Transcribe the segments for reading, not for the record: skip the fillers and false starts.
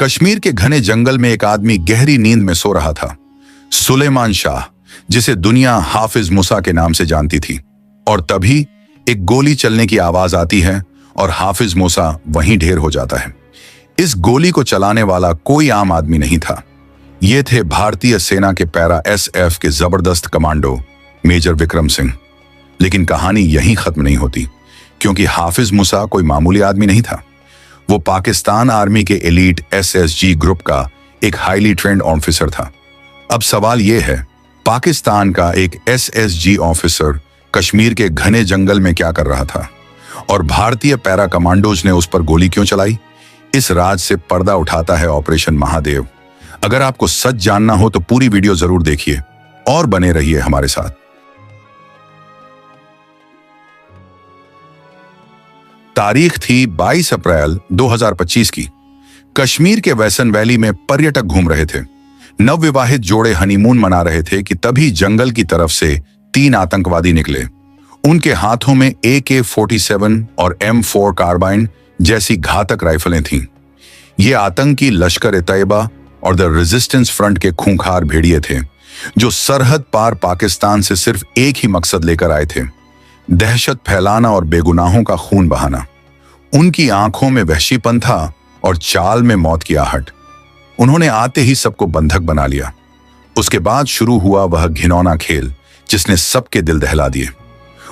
कश्मीर के घने जंगल में एक आदमी गहरी नींद में सो रहा था। सुलेमान शाह, जिसे दुनिया हाफिज मूसा के नाम से जानती थी। और तभी एक गोली चलने की आवाज आती है और हाफिज मूसा वहीं ढेर हो जाता है। इस गोली को चलाने वाला कोई आम आदमी नहीं था। ये थे भारतीय सेना के पैरा SF के जबरदस्त कमांडो मेजर विक्रम सिंह। लेकिन कहानी यहीं खत्म नहीं होती, क्योंकि हाफिज मूसा कोई मामूली आदमी नहीं था। वो पाकिस्तान आर्मी के एलीट SSG ग्रुप का एक हाईली ट्रेंड ऑफिसर था। अब सवाल यह है, पाकिस्तान का एक SSG ऑफिसर कश्मीर के घने जंगल में क्या कर रहा था और भारतीय पैरा कमांडोज ने उस पर गोली क्यों चलाई? इस राज से पर्दा उठाता है ऑपरेशन महादेव। अगर आपको सच जानना हो तो पूरी वीडियो जरूर देखिए और बने रहिए हमारे साथ। तारीख थी 22 अप्रैल 2025 की। कश्मीर के वैसन वैली में पर्यटक घूम रहे थे। नवविवाहित जोड़े हनीमून मना रहे थे कि तभी जंगल की तरफ से 3 आतंकवादी निकले। उनके हाथों में AK-47 और M4 कार्बाइन जैसी घातक राइफलें थीं। ये आतंकी लश्कर-ए-तैयबा और द रेजिस्टेंस फ्रंट के खूंखार भेड़िए थे, जो सरहद पार पाकिस्तान से सिर्फ एक ही मकसद लेकर आए थे, दहशत फैलाना और बेगुनाहों का खून बहाना। उनकी आंखों में वहशीपन था और चाल में मौत की आहट। उन्होंने आते ही सबको बंधक बना लिया। उसके बाद शुरू हुआ वह घिनौना खेल जिसने सबके दिल दहला दिए।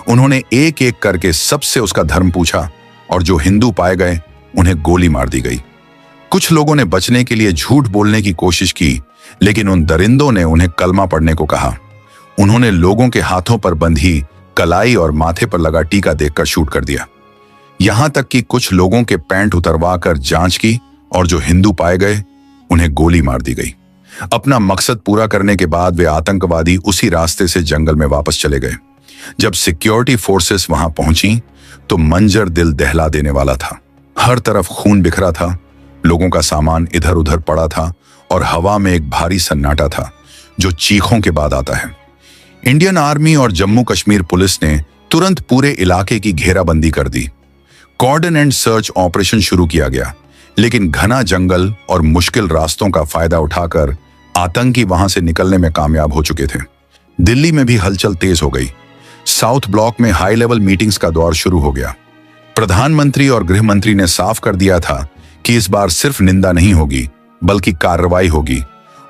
उन्होंने एक एक करके सबसे उसका धर्म पूछा और जो हिंदू पाए गए उन्हें गोली मार दी गई। कुछ लोगों ने बचने के लिए झूठ बोलने की कोशिश की, लेकिन उन दरिंदों ने उन्हें कलमा पढ़ने को कहा। उन्होंने लोगों के हाथों पर बंधी कलाई और माथे पर लगा टीका देखकर शूट कर दिया। यहां तक कि कुछ लोगों के पैंट उतरवा कर जांच की और जो हिंदू पाए गए उन्हें गोली मार दी गई। अपना मकसद पूरा करने के बाद वे आतंकवादी उसी रास्ते से जंगल में वापस चले गए। जब सिक्योरिटी फोर्सेस वहां पहुंची तो मंजर दिल दहला देने वाला था। हर तरफ खून बिखरा था, लोगों का सामान इधर उधर पड़ा था और हवा में एक भारी सन्नाटा था जो चीखों के बाद आता है। इंडियन आर्मी और जम्मू कश्मीर पुलिस ने तुरंत पूरे इलाके की घेराबंदी कर दी। कॉर्डन एंड सर्च ऑपरेशन शुरू किया गया, लेकिन घना जंगल और मुश्किल रास्तों का फायदा उठाकर आतंकी वहां से निकलने में कामयाब हो चुके थे। दिल्ली में भी हलचल तेज हो गई। साउथ ब्लॉक में हाई लेवल मीटिंग्स का दौर शुरू हो गया। प्रधानमंत्री और गृह मंत्री ने साफ कर दिया था कि इस बार सिर्फ निंदा नहीं होगी, बल्कि कार्रवाई होगी,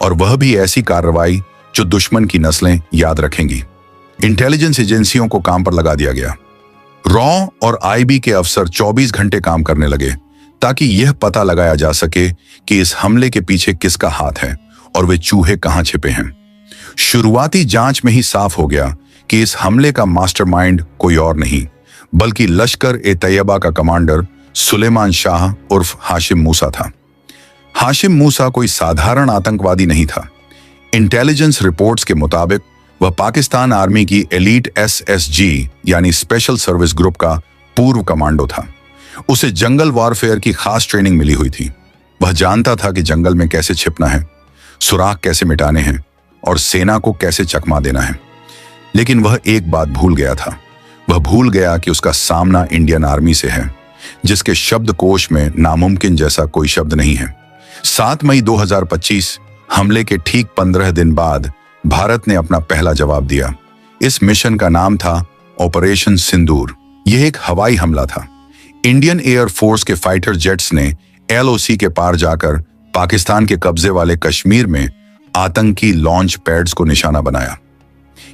और वह भी ऐसी कार्रवाई जो दुश्मन की नस्लें याद रखेंगी। इंटेलिजेंस एजेंसियों को काम पर लगा दिया गया। रॉ और IB के अफसर 24 घंटे काम करने लगे ताकि यह पता लगाया जा सके कि इस हमले के पीछे किसका हाथ है और वे चूहे कहां छिपे हैं। शुरुआती जांच में ही साफ हो गया कि इस हमले का मास्टरमाइंड कोई और नहीं, बल्कि लश्कर-ए-तैयबा का कमांडर सुलेमान शाह उर्फ हाशिम मूसा था। हाशिम मूसा कोई साधारण आतंकवादी नहीं था। इंटेलिजेंस रिपोर्ट्स के मुताबिक वह पाकिस्तान आर्मी की एलीट SSG यानी स्पेशल सर्विस ग्रुप का पूर्व कमांडो था। उसे जंगल वॉरफेयर की खास ट्रेनिंग मिली हुई थी। वह जानता था कि जंगल में कैसे छिपना है, सुराग कैसे मिटाने हैं और सेना को कैसे चकमा देना है। लेकिन वह एक बात भूल गया था। वह भूल गया कि उसका सामना इंडियन आर्मी से है, जिसके शब्दकोश में नामुमकिन जैसा कोई शब्द नहीं है। 7 मई 2025 हमले के ठीक 15 दिन बाद भारत ने अपना पहला जवाब दिया। इस मिशन का नाम था ऑपरेशन सिंदूर। यह एक हवाई हमला था। इंडियन एयर फोर्स के फाइटर जेट्स ने LOC के पार जाकर पाकिस्तान के कब्जे वाले कश्मीर में आतंकी लॉन्च पैड्स को निशाना बनाया।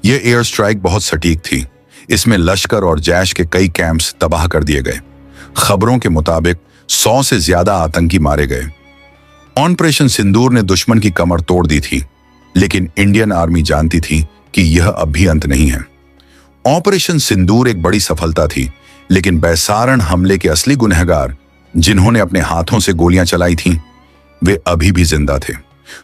यह एयर स्ट्राइक बहुत सटीक थी। इसमें लश्कर और जैश के कई कैंप्स तबाह कर दिए गए। खबरों के मुताबिक 100 से ज्यादा आतंकी मारे गए। ऑपरेशन सिंदूर ने दुश्मन की कमर तोड़ दी थी, लेकिन इंडियन आर्मी जानती थी कि यह अब भी अंत नहीं है। ऑपरेशन सिंदूर एक बड़ी सफलता थी, लेकिन बैसारण हमले के असली गुनहगार, जिन्होंने अपने हाथों से गोलियां चलाई थीं, वे अभी भी जिंदा थे।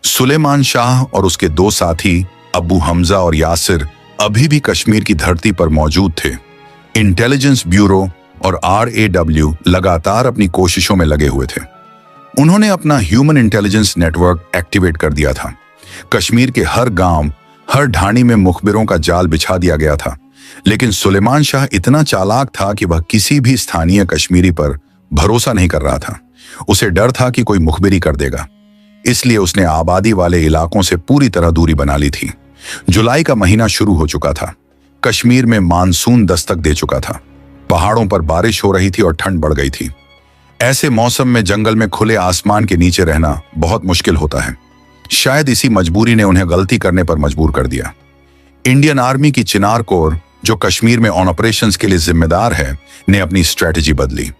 सुलेमान शाह और उसके 2 साथी अबू हमजा और यासिर अभी भी कश्मीर की धरती पर मौजूद थे। इंटेलिजेंस ब्यूरो और RAW लगातार अपनी कोशिशों में लगे हुए थे। उन्होंने अपना ह्यूमन इंटेलिजेंस नेटवर्क एक्टिवेट कर दिया था। कश्मीर के हर गांव, हर ढाणी में मुखबिरों का जाल बिछा दिया गया था। लेकिन सुलेमान शाह इतना चालाक था कि वह किसी भी स्थानीय कश्मीरी पर भरोसा नहीं कर रहा था, उसे डर था कि कोई मुखबिरी कर देगा, इसलिए उसने आबादी वाले इलाकों से पूरी तरह दूरी बना ली थी। जुलाई का महीना शुरू हो चुका था। कश्मीर में मानसून दस्तक दे चुका था। पहाड़ों पर बारिश हो रही थी और ठंड बढ़ गई थी। ऐसे मौसम में जंगल में खुले आसमान के नीचे रहना बहुत मुश्किल होता है। शायद इसी मजबूरी ने उन्हें गलती करने पर मजबूर कर दिया। इंडियन आर्मी की चिनार कोर, जो कश्मीर में ऑन ऑपरेशंस के लिए जिम्मेदार है, ने अपनी स्ट्रेटजी बदली।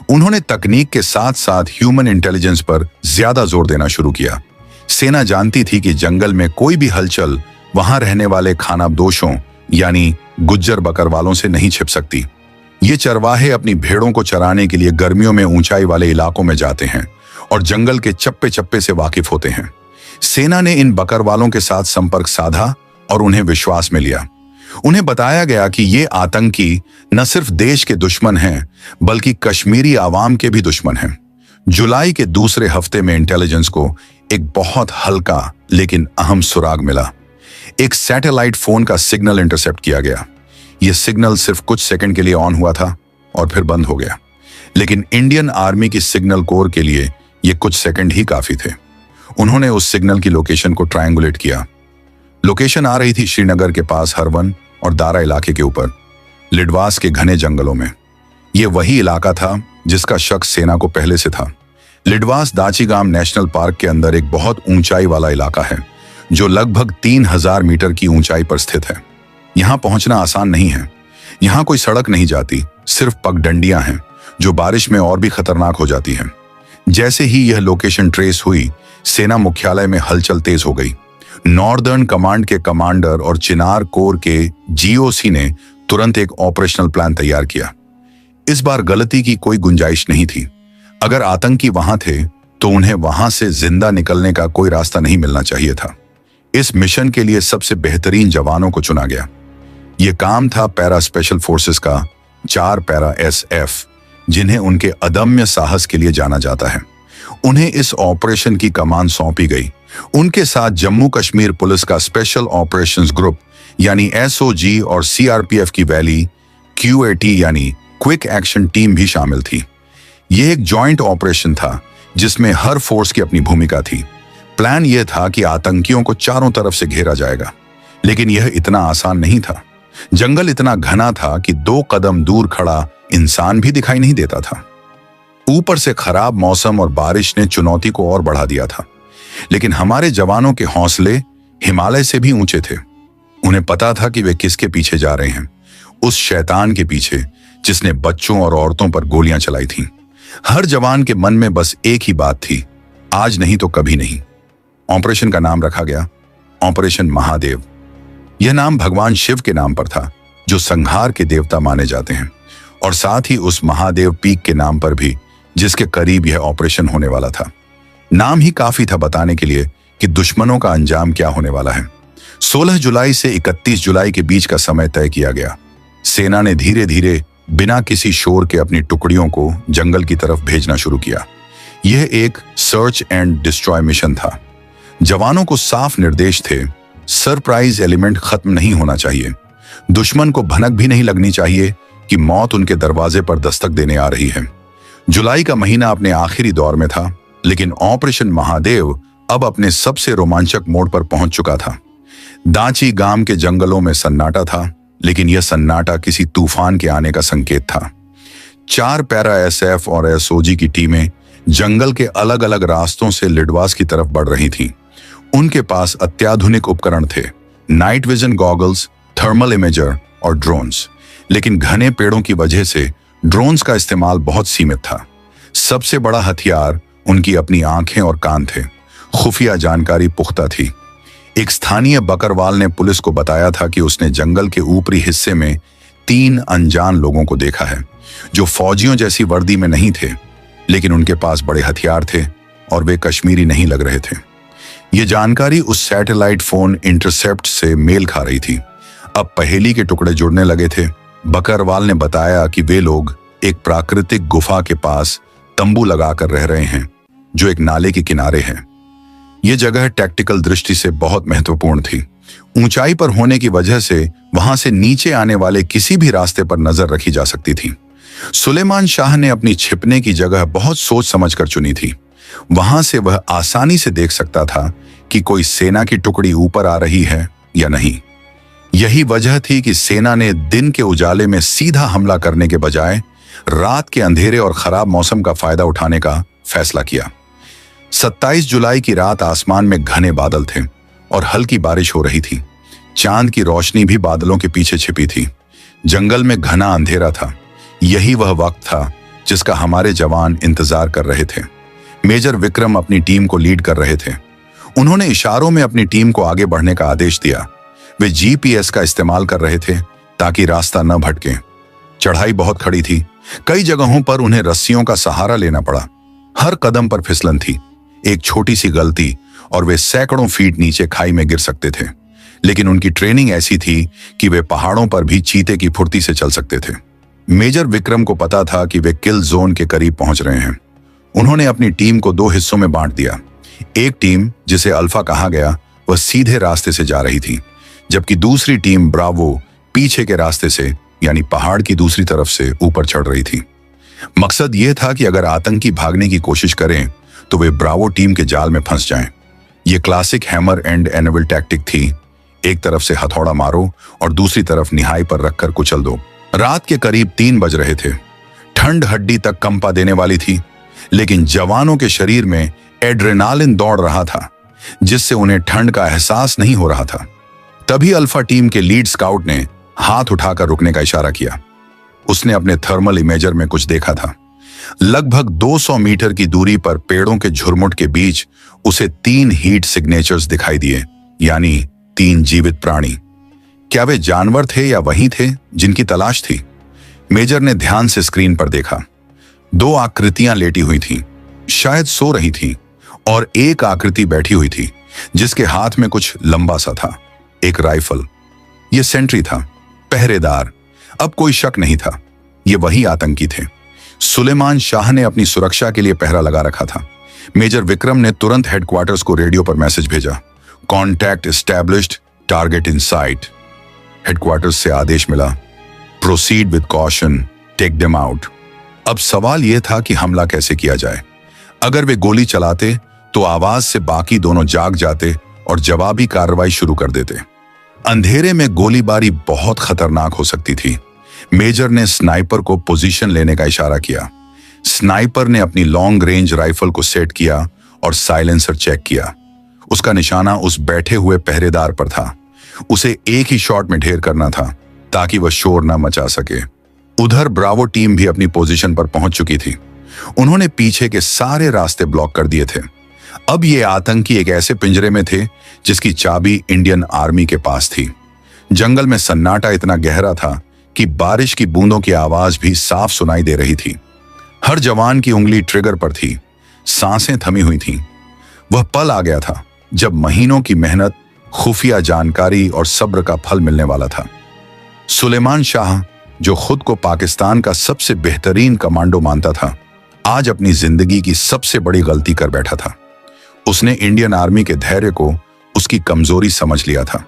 उन्होंने तकनीक के साथ साथ ह्यूमन इंटेलिजेंस पर ज्यादा जोर देना शुरू किया। सेना जानती थी कि जंगल में कोई भी हलचल वहां रहने वाले खानाबदोशों यानी गुज्जर बकरवालों से नहीं छिप सकती। ये चरवाहे अपनी भेड़ों को चराने के लिए गर्मियों में ऊंचाई वाले इलाकों में जाते हैं और जंगल के चप्पे चप्पे से वाकिफ होते हैं। सेना ने इन बकरवालों के साथ संपर्क साधा और उन्हें विश्वास में लिया। उन्हें बताया गया कि ये आतंकी न सिर्फ देश के दुश्मन हैं, बल्कि कश्मीरी आवाम के भी दुश्मन हैं। जुलाई के दूसरे हफ्ते में इंटेलिजेंस को एक बहुत हल्का लेकिन अहम सुराग मिला। एक सैटेलाइट फोन का सिग्नल इंटरसेप्ट किया गया। यह सिग्नल सिर्फ कुछ सेकंड के लिए ऑन हुआ था और फिर बंद हो गया, लेकिन इंडियन आर्मी की सिग्नल कोर के लिए यह कुछ सेकंड ही काफी थे। उन्होंने उस सिग्नल की लोकेशन को ट्रायंगुलेट किया। लोकेशन आ रही थी श्रीनगर के पास हरवन और दारा इलाके के ऊपर, लिडवास के घने जंगलों में। यह वही इलाका था जिसका शक सेना को पहले से था। लिडवास दाचीगाम नेशनल पार्क के अंदर एक बहुत ऊंचाई वाला इलाका है, जो लगभग 3000 मीटर की ऊंचाई पर स्थित है। यहां पहुंचना आसान नहीं है। यहां कोई सड़क नहीं जाती, सिर्फ पगडंडियां हैं जो बारिश में और भी खतरनाक हो जाती हैं। जैसे ही यह लोकेशन ट्रेस हुई, सेना मुख्यालय में हलचल तेज हो गई। नॉर्दर्न कमांड के कमांडर और चिनार कोर के जीओसी ने तुरंत एक ऑपरेशनल प्लान तैयार किया। इस बार गलती की कोई गुंजाइश नहीं थी। अगर आतंकी वहां थे तो उन्हें वहां से जिंदा निकलने का कोई रास्ता नहीं मिलना चाहिए था। इस मिशन के लिए सबसे बेहतरीन जवानों को चुना गया। यह काम था पैरा स्पेशल फोर्सेस का 4 पैरा SF, जिन्हें उनके अदम्य साहस के लिए जाना जाता है। उन्हें इस ऑपरेशन की कमान सौंपी गई। उनके साथ जम्मू कश्मीर पुलिस का स्पेशल ऑपरेशंस ग्रुप यानी SOG और CRPF की वैली QAT यानी क्विक एक्शन टीम भी शामिल थी। यह एक जॉइंट ऑपरेशन था जिसमें हर फोर्स की अपनी भूमिका थी। प्लान यह था कि आतंकियों को चारों तरफ से घेरा जाएगा, लेकिन यह इतना आसान नहीं था। जंगल इतना घना था कि 2 कदम दूर खड़ा इंसान भी दिखाई नहीं देता था। ऊपर से खराब मौसम और बारिश ने चुनौती को और बढ़ा दिया था, लेकिन हमारे जवानों के हौसले हिमालय से भी ऊंचे थे। उन्हें पता था कि वे किसके पीछे जा रहे हैं, उस शैतान के पीछे जिसने बच्चों और औरतों पर गोलियां चलाई थीं। हर जवान के मन में बस एक ही बात थी, आज नहीं तो कभी नहीं। ऑपरेशन का नाम रखा गया ऑपरेशन महादेव। यह नाम भगवान शिव के नाम पर था, जो संहार के देवता माने जाते हैं, और साथ ही उस महादेव पीक के नाम पर भी, जिसके करीब यह ऑपरेशन होने वाला था। नाम ही काफी था बताने के लिए कि दुश्मनों का अंजाम क्या होने वाला है। 16 जुलाई से 31 जुलाई के बीच का समय तय किया गया। सेना ने धीरे धीरे बिना किसी शोर के अपनी टुकड़ियों को जंगल की तरफ भेजना शुरू किया। यह एक सर्च एंड डिस्ट्रॉय मिशन था। जवानों को साफ निर्देश थे, सरप्राइज एलिमेंट खत्म नहीं होना चाहिए। दुश्मन को भनक भी नहीं लगनी चाहिए कि मौत उनके दरवाजे पर दस्तक देने आ रही है। जुलाई का महीना अपने आखिरी दौर में था, लेकिन ऑपरेशन महादेव अब अपने सबसे रोमांचक मोड़ पर पहुंच चुका था। दाची गांव के जंगलों में सन्नाटा था, लेकिन यह सन्नाटा किसी तूफान के आने का संकेत था। 4 पैरा SF और SOG की टीमें जंगल के अलग अलग रास्तों से लिडवास की तरफ बढ़ रही थीं। उनके पास अत्याधुनिक उपकरण थे, night vision goggles, thermal imager और ड्रोन्स। लेकिन घने पेड़ों की वजह से ड्रोन्स का इस्तेमाल बहुत सीमित था। सबसे बड़ा हथियार उनकी अपनी आंखें और कान थे। खुफिया जानकारी पुख्ता थी। एक स्थानीय बकरवाल ने पुलिस को बताया था कि उसने जंगल के ऊपरी हिस्से में 3 अनजान लोगों को देखा है, जो फौजियों जैसी वर्दी में नहीं थे, लेकिन उनके पास बड़े हथियार थे और वे कश्मीरी नहीं लग रहे थे। यह जानकारी उस सैटेलाइट फोन इंटरसेप्ट से मेल खा रही थी। अब पहेली के टुकड़े जुड़ने लगे थे। बकरवाल ने बताया कि वे लोग एक प्राकृतिक गुफा के पास तंबू लगाकर रह रहे हैं, जो एक नाले के किनारे है। यह जगह टैक्टिकल दृष्टि से बहुत महत्वपूर्ण थी। ऊंचाई पर होने की वजह से वहां से नीचे आने वाले किसी भी रास्ते पर नजर रखी जा सकती थी। सुलेमान शाह ने अपनी छिपने की जगह बहुत सोच समझकर चुनी थी। वहां से वह आसानी से देख सकता था कि कोई सेना की टुकड़ी ऊपर आ रही है या नहीं। यही वजह थी कि सेना ने दिन के उजाले में सीधा हमला करने के बजाय रात के अंधेरे और खराब मौसम का फायदा उठाने का फैसला किया। 27 जुलाई की रात आसमान में घने बादल थे और हल्की बारिश हो रही थी। चांद की रोशनी भी बादलों के पीछे छिपी थी। जंगल में घना अंधेरा था। यही वह वक्त था जिसका हमारे जवान इंतजार कर रहे थे। मेजर विक्रम अपनी टीम को लीड कर रहे थे। उन्होंने इशारों में अपनी टीम को आगे बढ़ने का आदेश दिया। वे जीपीएस का इस्तेमाल कर रहे थे ताकि रास्ता न भटके। चढ़ाई बहुत खड़ी थी। कई जगहों पर उन्हें रस्सियों का सहारा लेना पड़ा। हर कदम पर फिसलन थी। एक छोटी सी गलती और वे सैकड़ों फीट नीचे खाई में गिर सकते थे। लेकिन उनकी ट्रेनिंग ऐसी थी कि वे पहाड़ों पर भी चीते की फुर्ती से चल सकते थे। मेजर विक्रम को पता था कि वे किल जोन के करीब पहुंच रहे हैं। उन्होंने अपनी टीम को 2 हिस्सों में बांट दिया। एक टीम, जिसे अल्फा कहा गया, वह सीधे रास्ते से जा रही थी, जबकि दूसरी टीम ब्रावो पीछे के रास्ते से यानी पहाड़ की दूसरी तरफ से ऊपर चढ़ रही थी। मकसद यह था कि अगर आतंकी भागने की कोशिश करें तो वे ब्रावो टीम के जाल में फंस जाएं। यह क्लासिक हैमर एंड एनेविल टैक्टिक थी। एक तरफ से हथौड़ा मारो और दूसरी तरफ निहाई पर रखकर कुचल दो। रात के करीब 3 बज रहे थे। ठंड हड्डी तक कंपा देने वाली थी, लेकिन जवानों के शरीर में एड्रेनालिन दौड़ रहा था, जिससे उन्हें ठंड का एहसास नहीं हो रहा था। तभी अल्फा टीम के लीड स्काउट ने हाथ उठाकर रुकने का इशारा किया। उसने अपने थर्मल इमेजर में कुछ देखा था। लगभग 200 मीटर की दूरी पर पेड़ों के झुरमुट के बीच उसे 3 हीट सिग्नेचर्स दिखाई दिए, यानी 3 जीवित प्राणी। क्या वे जानवर थे या वही थे जिनकी तलाश थी? मेजर ने ध्यान से स्क्रीन पर देखा। 2 आकृतियां लेटी हुई थीं, शायद सो रही थीं, और एक आकृति बैठी हुई थी जिसके हाथ में कुछ लंबा सा था, एक राइफल। यह सेंट्री था, पहरेदार। अब कोई शक नहीं था, ये वही आतंकी थे। सुलेमान शाह ने अपनी सुरक्षा के लिए पहरा लगा रखा था। मेजर विक्रम ने तुरंत हेडक्वार्टर्स को रेडियो पर मैसेज भेजा, contact established, target in sight. Headquarters से आदेश मिला, proceed with caution, take them out. अब सवाल यह था कि हमला कैसे किया जाए। अगर वे गोली चलाते तो आवाज से बाकी दोनों जाग जाते और जवाबी कार्रवाई शुरू कर देते। अंधेरे में गोलीबारी बहुत खतरनाक हो सकती थी। मेजर ने स्नाइपर को पोजीशन लेने का इशारा किया। स्नाइपर ने अपनी लॉन्ग रेंज राइफल को सेट किया और साइलेंसर चेक किया। उसका निशाना उस बैठे हुए पहरेदार पर था। उसे एक ही शॉट में ढेर करना था ताकि वह शोर न मचा सके। उधर ब्रावो टीम भी अपनी पोजीशन पर पहुंच चुकी थी। उन्होंने पीछे के सारे रास्ते ब्लॉक कर दिए थे। अब ये आतंकी एक ऐसे पिंजरे में थे जिसकी चाबी इंडियन आर्मी के पास थी। जंगल में सन्नाटा इतना गहरा था कि बारिश की बूंदों की आवाज भी साफ सुनाई दे रही थी। हर जवान की उंगली ट्रिगर पर थी, सांसें थमी हुई थीं। वह पल आ गया था जब महीनों की मेहनत, खुफिया जानकारी और सब्र का फल मिलने वाला था। सुलेमान शाह, जो खुद को पाकिस्तान का सबसे बेहतरीन कमांडो मानता था, आज अपनी जिंदगी की सबसे बड़ी गलती कर बैठा था। उसने इंडियन आर्मी के धैर्य को उसकी कमजोरी समझ लिया था।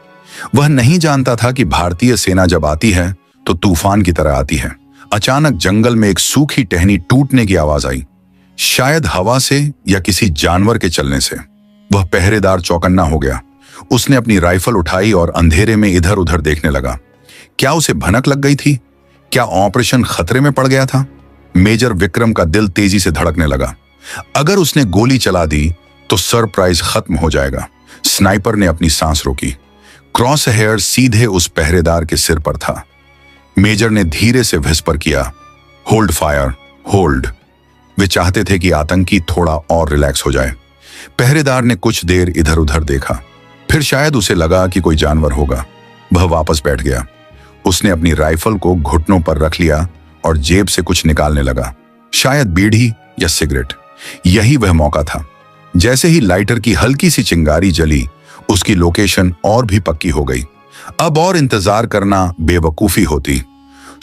वह नहीं जानता था कि भारतीय सेना जब आती है तो तूफान की तरह आती है। अचानक जंगल में एक सूखी टहनी टूटने की आवाज आई, शायद हवा से या किसी जानवर के चलने से। वह पहरेदार चौकन्ना हो गया। उसने अपनी राइफल उठाई और अंधेरे में इधर उधर देखने लगा। क्या उसे भनक लग गई थी? क्या ऑपरेशन खतरे में पड़ गया था? मेजर विक्रम का दिल तेजी से धड़कने लगा। अगर उसने गोली चला दी तो सरप्राइज खत्म हो जाएगा। स्नाइपर ने अपनी सांस रोकी। क्रॉस हेयर सीधे उस पहरेदार के सिर पर था। मेजर ने धीरे से विस्पर किया, होल्ड फायर, होल्ड। वे चाहते थे कि आतंकी थोड़ा और रिलैक्स हो जाए। पहरेदार ने कुछ देर इधर उधर देखा, फिर शायद उसे लगा कि कोई जानवर होगा। वह वापस बैठ गया। उसने अपनी राइफल को घुटनों पर रख लिया और जेब से कुछ निकालने लगा, शायद बीड़ी या सिगरेट। यही वह मौका था। जैसे ही लाइटर की हल्की सी चिंगारी जली, उसकी लोकेशन और भी पक्की हो गई। अब और इंतजार करना बेवकूफी होती।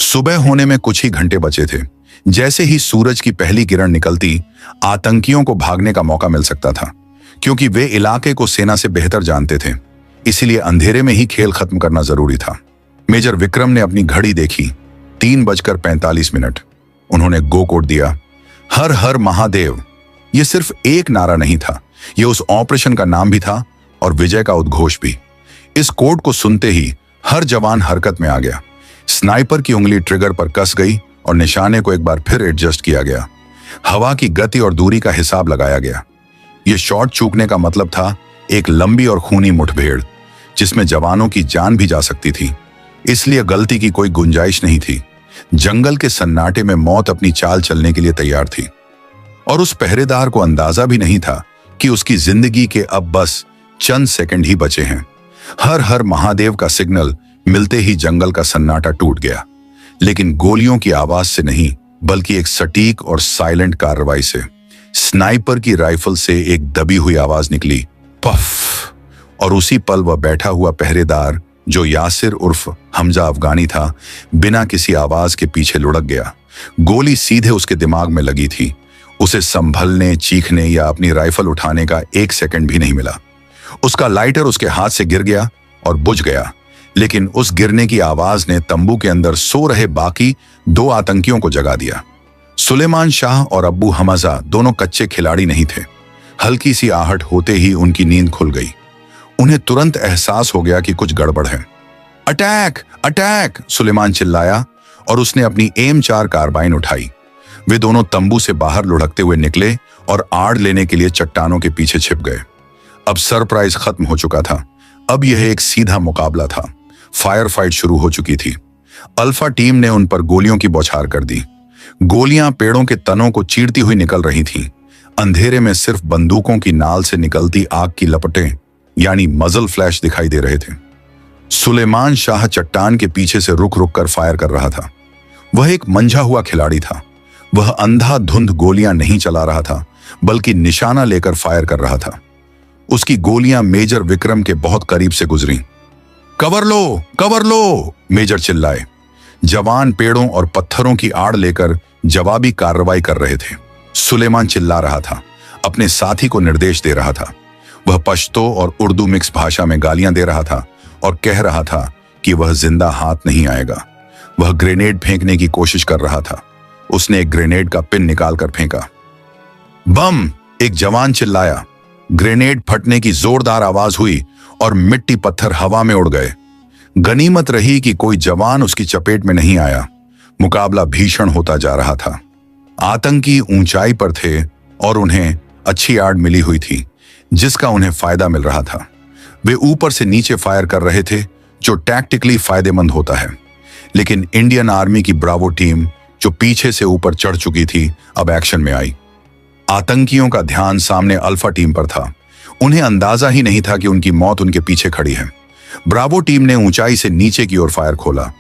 सुबह होने में कुछ ही घंटे बचे थे। जैसे ही सूरज की पहली किरण निकलती, आतंकियों को भागने का मौका मिल सकता था, क्योंकि वे इलाके को सेना से बेहतर जानते थे। इसीलिए अंधेरे में ही खेल खत्म करना जरूरी था। मेजर विक्रम ने अपनी घड़ी देखी, 3:45। उन्होंने गो कोड दिया, हर हर महादेव। यह सिर्फ एक नारा नहीं था, यह उस ऑपरेशन का नाम भी था और विजय का उद्घोष भी। इस कोड को सुनते ही हर जवान हरकत में आ गया। स्नाइपर की उंगली ट्रिगर पर कस गई और निशाने को एक बार फिर एडजस्ट किया गया। हवा की गति और दूरी का हिसाब लगाया गया। यह शॉट चूकने का मतलब था एक लंबी और खूनी मुठभेड़ जिसमें जवानों की जान भी जा सकती थी, इसलिए गलती की कोई गुंजाइश नहीं थी। जंगल के सन्नाटे में मौत अपनी चाल चलने के लिए तैयार थी और उस पहरेदार को अंदाजा भी नहीं था कि उसकी जिंदगी के अब बस चंद सेकंड ही बचे हैं। हर हर महादेव का सिग्नल मिलते ही जंगल का सन्नाटा टूट गया, लेकिन गोलियों की आवाज से नहीं बल्कि एक सटीक और साइलेंट कार्रवाई से। स्नाइपर की राइफल से एक दबी हुई आवाज निकली, पफ, और उसी पल वह बैठा हुआ पहरेदार जो यासिर उर्फ हमजा अफगानी था, बिना किसी आवाज के पीछे लुढ़क गया। गोली सीधे उसके दिमाग में लगी थी। उसे संभलने, चीखने या अपनी राइफल उठाने का एक सेकंड भी नहीं मिला। उसका लाइटर उसके हाथ से गिर गया और बुझ गया, लेकिन उस गिरने की आवाज ने तंबू के अंदर सो रहे बाकी 2 आतंकियों को जगा दिया। सुलेमान शाह और अब्बू हमजा दोनों कच्चे खिलाड़ी नहीं थे। हल्की सी आहट होते ही उनकी नींद खुल गई। उन्हें तुरंत एहसास हो गया कि कुछ गड़बड़ है। अटैक अटैक, सुलेमान चिल्लाया और उसने अपनी M4 कार्बाइन उठाई। वे दोनों तंबू से बाहर लुढ़कते हुए निकले और आड़ लेने के लिए चट्टानों के पीछे छिप गए। अब सरप्राइज खत्म हो चुका था। अब यह एक सीधा मुकाबला था। फायर फाइट शुरू हो चुकी थी। अल्फा टीम ने उन पर गोलियों की बौछार कर दी। गोलियां पेड़ों के तनों को चीरती हुई निकल रही थीं। अंधेरे में सिर्फ बंदूकों की नाल से निकलती आग की लपटें यानी मजल फ्लैश दिखाई दे रहे थे। सुलेमान शाह चट्टान के पीछे से रुक रुक कर फायर कर रहा था। वह एक मंझा हुआ खिलाड़ी था। वह अंधाधुंध गोलियां नहीं चला रहा था, बल्कि निशाना लेकर फायर कर रहा था। उसकी गोलियां मेजर विक्रम के बहुत करीब से गुजरी। कवर लो, कवर लो, मेजर चिल्लाए। जवान पेड़ों और पत्थरों की आड़ लेकर जवाबी कार्रवाई कर रहे थे। सुलेमान चिल्ला रहा था, अपने साथी को निर्देश दे रहा था। वह पश्तो और उर्दू मिक्स भाषा में गालियां दे रहा था और कह रहा था कि वह जिंदा हाथ नहीं आएगा। वह ग्रेनेड फेंकने की कोशिश कर रहा था। उसने एक ग्रेनेड का पिन निकालकर फेंका। बम, एक जवान चिल्लाया। ग्रेनेड फटने की जोरदार आवाज हुई और मिट्टी पत्थर हवा में उड़ गए। गनीमत रही कि कोई जवान उसकी चपेट में नहीं आया। मुकाबला भीषण होता जा रहा था। आतंकी ऊंचाई पर थे और उन्हें अच्छी आड़ मिली हुई थी, जिसका उन्हें फायदा मिल रहा था। वे ऊपर से नीचे फायर कर रहे थे, जो टैक्टिकली फायदेमंद होता है। लेकिन इंडियन आर्मी की ब्रावो टीम, जो पीछे से ऊपर चढ़ चुकी थी, अब एक्शन में आई। आतंकियों का ध्यान सामने अल्फा टीम पर था। उन्हें अंदाजा ही नहीं था कि उनकी मौत उनके पीछे खड़ी है। ब्रावो टीम ने ऊंचाई से नीचे की ओर फायर खोला।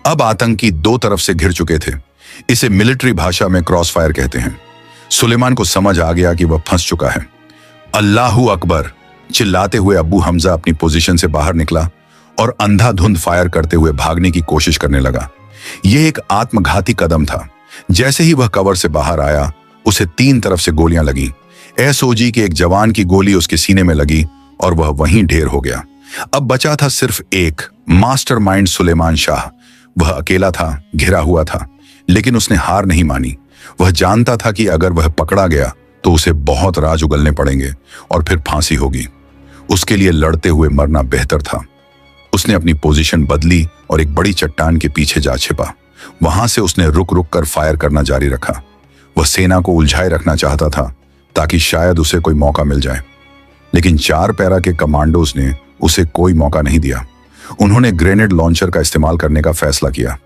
अब आतंकी 2 तरफ से घिर चुके थे। इसे मिलिट्री भाषा में क्रॉस फायर कहते हैं। सुलेमान को समझ आ गया कि वह फंस चुका है। अल्लाहू अकबर, चिल्लाते हुए अब्बू हमजा अपनी पोजीशन से बाहर निकला और अंधाधुंध फायर करते हुए भागने की कोशिश करने लगा। यह एक आत्मघाती कदम था। जैसे ही वह कवर से बाहर आया, उसे 3 तरफ से गोलियां लगी। एसओजी के एक जवान की गोली उसके सीने में लगी और वह वहीं ढेर हो गया। अब बचा था सिर्फ एक मास्टरमाइंड, सुलेमान शाह। वह अकेला था, घिरा हुआ था, लेकिन उसने हार नहीं मानी। वह जानता था कि अगर वह पकड़ा गया तो उसे बहुत राज उगलने पड़ेंगे और फिर फांसी होगी। उसके लिए लड़ते हुए मरना बेहतर था। उसने अपनी पोजीशन बदली और एक बड़ी चट्टान के पीछे जा छिपा। वहां से उसने रुक रुक कर फायर करना जारी रखा। वह सेना को उलझाए रखना चाहता था ताकि शायद उसे कोई मौका मिल जाए, लेकिन 4 पैरा के कमांडोज ने उसे कोई मौका नहीं दिया। उन्होंने ग्रेनेड लॉन्चर का इस्तेमाल करने का फैसला किया।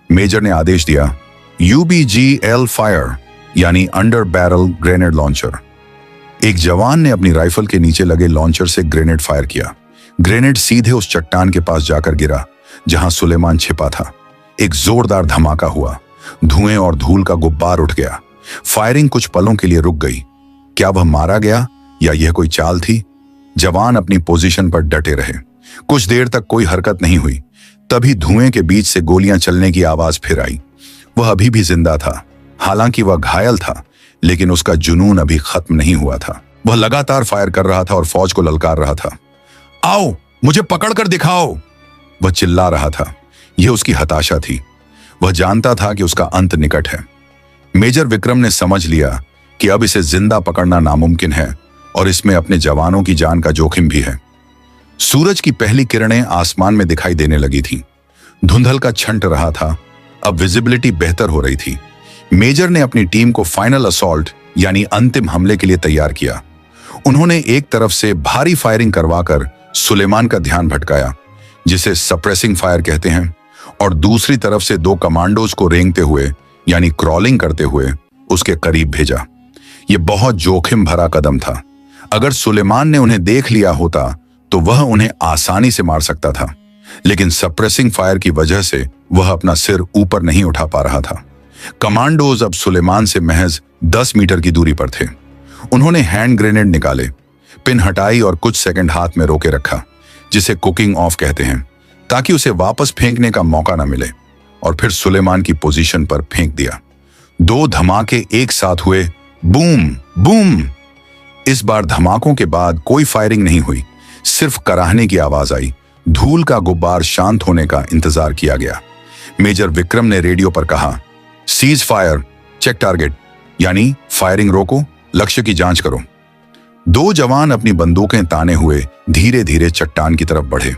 मेजर ने आदेश दिया, UBGL फायर, यानी अंडर बैरल ग्रेनेड लॉन्चर। एक जवान ने अपनी राइफल के नीचे लगे लॉन्चर से ग्रेनेड फायर किया। ग्रेनेड सीधे उस चट्टान के पास जाकर गिरा जहां सुलेमान छिपा था। एक जोरदार धमाका हुआ। धुएं और धूल का गुब्बार उठ गया। फायरिंग कुछ पलों के लिए रुक गई। क्या वह मारा गया या यह कोई चाल थी? जवान अपनी पोजीशन पर डटे रहे। कुछ देर तक कोई हरकत नहीं हुई। तभी धुएं के बीच से गोलियां चलने की आवाज फिर आई। वह अभी भी जिंदा था। हालांकि वह घायल था, लेकिन उसका जुनून अभी खत्म नहीं हुआ था। वह लगातार फायर कर रहा था और फौज को ललकार रहा था। आओ, मुझे पकड़कर दिखाओ, वह चिल्ला रहा था। यह उसकी हताशा थी। वह जानता था कि उसका अंत निकट है। मेजर विक्रम ने समझ लिया कि अब इसे जिंदा पकड़ना नामुमकिन है और इसमें अपने जवानों की जान का जोखिम भी है। सूरज की पहली किरणें आसमान में दिखाई देने लगी थीं। धुंधल का छंट रहा था। अब विजिबिलिटी बेहतर हो रही थी। मेजर ने अपनी टीम को फाइनल असॉल्ट यानी अंतिम हमले के लिए तैयार किया। उन्होंने एक तरफ से भारी फायरिंग करवाकर सुलेमान का ध्यान भटकाया, जिसे सप्रेसिंग फायर कहते हैं, और दूसरी तरफ से 2 कमांडोज को रेंगते हुए यानी क्रॉलिंग करते हुए उसके करीब भेजा। यह बहुत जोखिम भरा कदम था। अगर सुलेमान ने उन्हें देख लिया होता तो वह उन्हें आसानी से मार सकता था, लेकिन सप्रेसिंग फायर की वजह से वह अपना सिर ऊपर नहीं उठा पा रहा था। कमांडोज अब सुलेमान से महज 10 मीटर की दूरी पर थे। उन्होंने हैंड ग्रेनेड निकाले, पिन हटाई और कुछ सेकंड हाथ में रोके रखा, जिसे कुकिंग ऑफ कहते हैं, ताकि उसे वापस फेंकने का मौका न मिले, और फिर सुलेमान की पोजीशन पर फेंक दिया। 2 धमाके एक साथ हुए, बूम बूम। इस बार धमाकों के बाद कोई फायरिंग नहीं हुई, सिर्फ कराहने की आवाज आई। धूल का गुब्बार शांत होने का इंतजार किया गया। मेजर विक्रम ने रेडियो पर कहा, सीज फायर, चेक टारगेट, यानी फायरिंग रोको, लक्ष्य की जांच करो। 2 जवान अपनी बंदूकें ताने हुए धीरे धीरे चट्टान की तरफ बढ़े।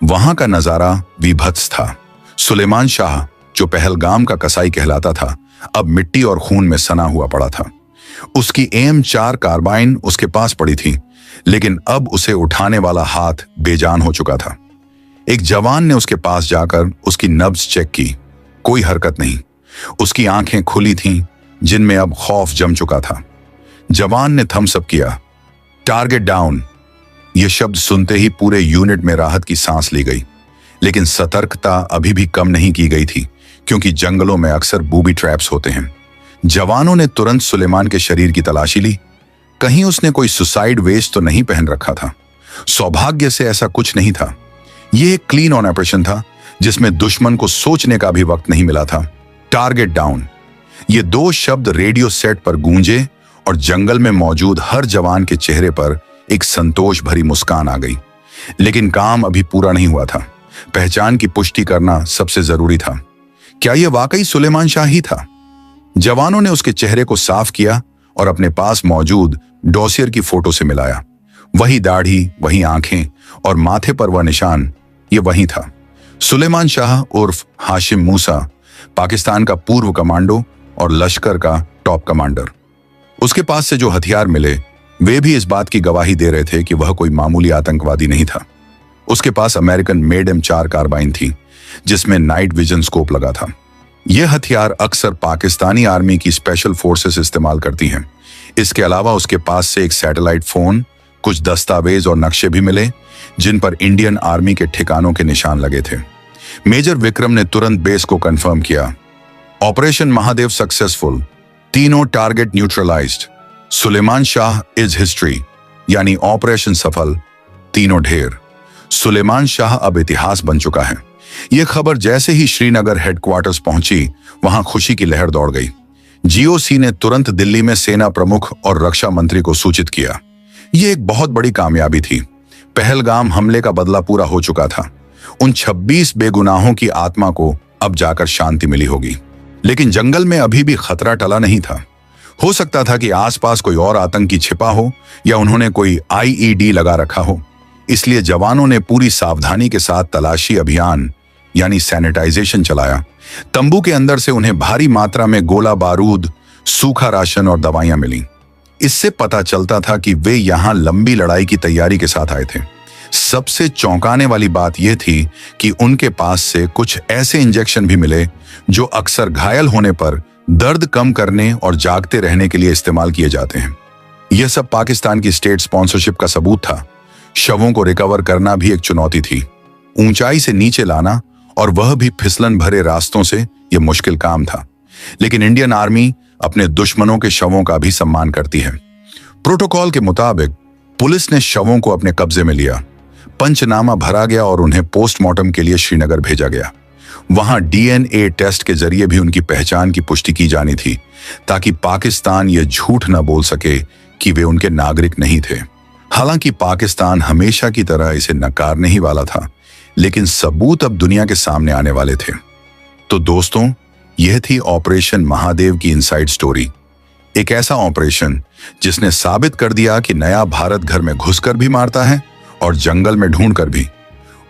वहां का नजारा विभत्स था। सुलेमान शाह, जो पहलगाम का कसाई कहलाता था, अब मिट्टी और खून में सना हुआ पड़ा था। उसकी AM4 कार्बाइन उसके पास पड़ी थी, लेकिन अब उसे उठाने वाला हाथ बेजान हो चुका था। एक जवान ने उसके पास जाकर उसकी नब्ज चेक की। कोई हरकत नहीं। उसकी आंखें खुली थीं, जिनमें अब खौफ जम चुका था। जवान ने थम्स अप किया। Target down. यह शब्द सुनते ही पूरे यूनिट में राहत की सांस ली गई, लेकिन सतर्कता अभी भी कम नहीं की गई थी, क्योंकि जंगलों में अक्सर बूबी ट्रैप्स होते हैं। जवानों ने तुरंत सुलेमान के शरीर की तलाशी ली। कहीं उसने कोई सुसाइड वेस्ट तो नहीं पहन रखा था। सौभाग्य से ऐसा कुछ नहीं था। यह एक क्लीन ऑन ऑपरेशन था, जिसमें दुश्मन को सोचने का भी वक्त नहीं मिला था। Target down. ये 2 शब्द रेडियो सेट पर गूंजे और जंगल में मौजूद हर जवान के चेहरे पर एक संतोष भरी मुस्कान आ गई। लेकिन काम अभी पूरा नहीं हुआ था। पहचान की पुष्टि करना सबसे जरूरी था। क्या यह वाकई सुलेमान शाह ही था? जवानों ने उसके चेहरे को साफ किया और अपने पास मौजूद डॉसियर की फोटो से मिलाया। वही दाढ़ी, वही आंखें और माथे पर वह निशान, ये वही था। सुलेमान शाह उर्फ हाशिम मूसा, पाकिस्तान का पूर्व कमांडो और लश्कर का टॉप कमांडर। उसके पास से जो हथियार मिले वे भी इस बात की गवाही दे रहे थे कि वह कोई मामूली आतंकवादी नहीं था। उसके पास अमेरिकन मेड M4 कार्बाइन थी, जिसमें नाइट विजन स्कोप लगा था। यह हथियार अक्सर पाकिस्तानी आर्मी की स्पेशल फोर्सेस इस्तेमाल करती हैं। इसके अलावा उसके पास से एक सैटेलाइट फोन, कुछ दस्तावेज और नक्शे भी मिले, जिन पर इंडियन आर्मी के ठिकानों के निशान लगे थे। मेजर विक्रम ने तुरंत बेस को कंफर्म किया। ऑपरेशन महादेव सक्सेसफुल, तीनों target neutralised, Suleman Shah is history, यानी ऑपरेशन सफल, तीनों ढेर। सुलेमान शाह अब इतिहास बन चुका है। यह खबर जैसे ही श्रीनगर हेडक्वार्टर्स पहुंची, वहां खुशी की लहर दौड़ गई। GOC ने तुरंत दिल्ली में सेना प्रमुख और रक्षा मंत्री को सूचित किया। यह एक बहुत बड़ी कामयाबी थी। पहलगाम हमले का बदला पूरा हो चुका था। उन 26 बेगुनाहों की आत्मा को अब जाकर शांति मिली होगी। लेकिन जंगल में अभी भी खतरा टला नहीं था। हो सकता था कि आसपास कोई और आतंकी छिपा हो या उन्होंने कोई IED लगा रखा हो। इसलिए जवानों ने पूरी सावधानी के साथ तलाशी अभियान यानी सैनिटाइजेशन चलाया। तंबू के अंदर से उन्हें भारी मात्रा में गोला बारूद, सूखा राशन और दवाइयां मिली। इससे पता चलता था कि वे यहां लंबी लड़ाई की तैयारी के साथ आए थे। सबसे चौंकाने वाली बात यह थी कि उनके पास से कुछ ऐसे इंजेक्शन भी मिले जो अक्सर घायल होने पर दर्द कम करने और जागते रहने के लिए इस्तेमाल किए जाते हैं। यह सब पाकिस्तान की स्टेट स्पॉन्सरशिप का सबूत था। शवों को रिकवर करना भी एक चुनौती थी। ऊंचाई से नीचे लाना, और वह भी फिसलन भरे रास्तों से, यह मुश्किल काम था। लेकिन इंडियन आर्मी अपने दुश्मनों के शवों का भी सम्मान करती है। प्रोटोकॉल के मुताबिक पुलिस ने शवों को अपने कब्जे में लिया। पंचनामा भरा गया और उन्हें पोस्टमार्टम के लिए श्रीनगर भेजा गया। वहां DNA टेस्ट के जरिए भी उनकी पहचान की पुष्टि की जानी थी, ताकि पाकिस्तान यह झूठ न बोल सके कि वे उनके नागरिक नहीं थे। हालांकि पाकिस्तान हमेशा की तरह इसे नकारने ही वाला था, लेकिन सबूत अब दुनिया के सामने आने वाले थे। तो दोस्तों, यह थी ऑपरेशन महादेव की इनसाइड स्टोरी। एक ऐसा ऑपरेशन जिसने साबित कर दिया कि नया भारत घर में घुसकर भी मारता है और जंगल में ढूंढकर भी।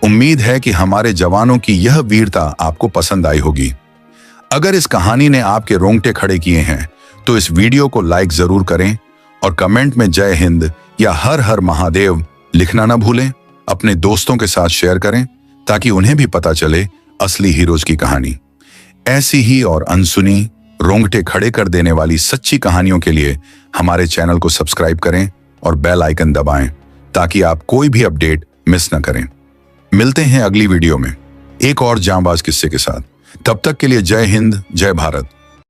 उम्मीद है कि हमारे जवानों की यह वीरता आपको पसंद आई होगी। अगर इस कहानी ने आपके रोंगटे खड़े किए हैं तो इस वीडियो को लाइक जरूर करें और कमेंट में जय हिंद या हर हर महादेव लिखना ना भूलें। अपने दोस्तों के साथ शेयर करें ताकि उन्हें भी पता चले असली हीरोज की कहानी। ऐसी ही और अनसुनी, रोंगटे खड़े कर देने वाली सच्ची कहानियों के लिए हमारे चैनल को सब्सक्राइब करें और बेल आइकन दबाएं ताकि आप कोई भी अपडेट मिस न करें। मिलते हैं अगली वीडियो में एक और जांबाज किस्से के साथ। तब तक के लिए जय हिंद, जय भारत।